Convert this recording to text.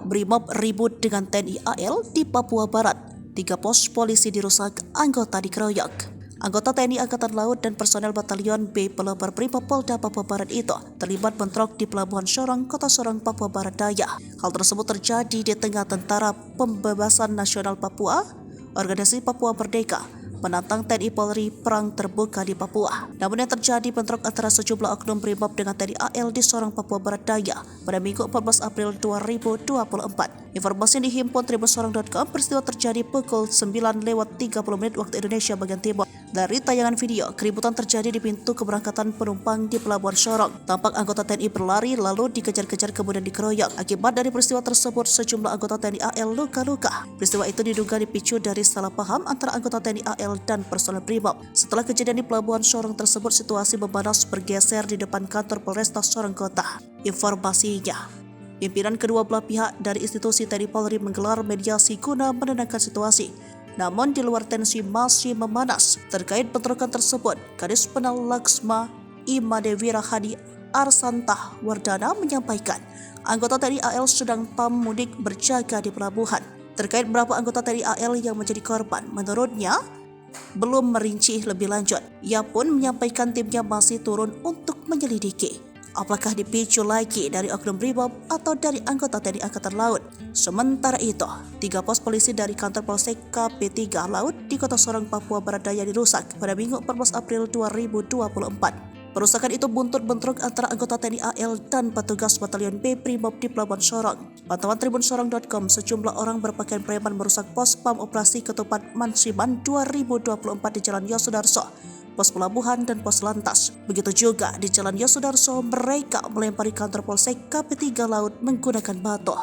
Brimob ribut dengan TNI AL di Papua Barat. 3 pos polisi dirusak, anggota dikeroyok. Anggota TNI Angkatan Laut dan personel Batalion B Pelopor Brimob Polda Papua Barat itu terlibat bentrok di Pelabuhan Sorong, Kota Sorong, Papua Barat Daya. Hal tersebut terjadi di tengah Tentara Pembebasan Nasional Papua, Organisasi Papua Merdeka, menantang TNI Polri perang terbuka di Papua. Namun yang terjadi bentrok antara sejumlah oknum Brimob dengan TNI AL di Sorong, Papua Barat Daya pada Minggu 14 April 2024. Informasi yang dihimpun tribunsorong.com, peristiwa terjadi pukul 9:30 waktu Indonesia bagian Timur. Dari tayangan video, keributan terjadi di pintu keberangkatan penumpang di Pelabuhan Sorong. Tampak anggota TNI berlari lalu dikejar-kejar kemudian dikeroyok. Akibat dari peristiwa tersebut, sejumlah anggota TNI AL luka-luka. Peristiwa itu diduga dipicu dari salah paham antara anggota TNI AL dan personel Brimob. Setelah kejadian di Pelabuhan Sorong tersebut, situasi memanas bergeser di depan kantor Polresta Sorong Kota. Informasinya, pimpinan kedua belah pihak dari institusi TNI Polri menggelar mediasi guna menenangkan situasi. Namun di luar tensi masih memanas terkait bentrokan tersebut. Kadis Penal Laksma Imadewira Hadi Arsantah Wardana menyampaikan anggota TNI AL sedang mudik berjaga di pelabuhan. Terkait berapa anggota TNI AL yang menjadi korban, menurutnya belum merinci lebih lanjut. Ia pun menyampaikan timnya masih turun untuk menyelidiki apakah dipicu lagi dari oknum Brimob atau dari anggota TNI Angkatan Laut. Sementara itu, 3 pos polisi dari kantor Polsek KP3 Laut di Kota Sorong, Papua Barat Daya dirusak pada Minggu 14 April 2024. Perusakan itu buntut bentrok antara anggota TNI AL dan petugas Batalion B Brimob di Pelabuhan Sorong. Pantauan tribunsorong.com, sejumlah orang berpakaian preman merusak pos pam operasi Ketupat Mansiman 2024 di Jalan Yosudarso, pos pelabuhan dan pos lantas. Begitu juga di Jalan Yosudarso, mereka melempari kantor Polsek KP3 Laut menggunakan batu.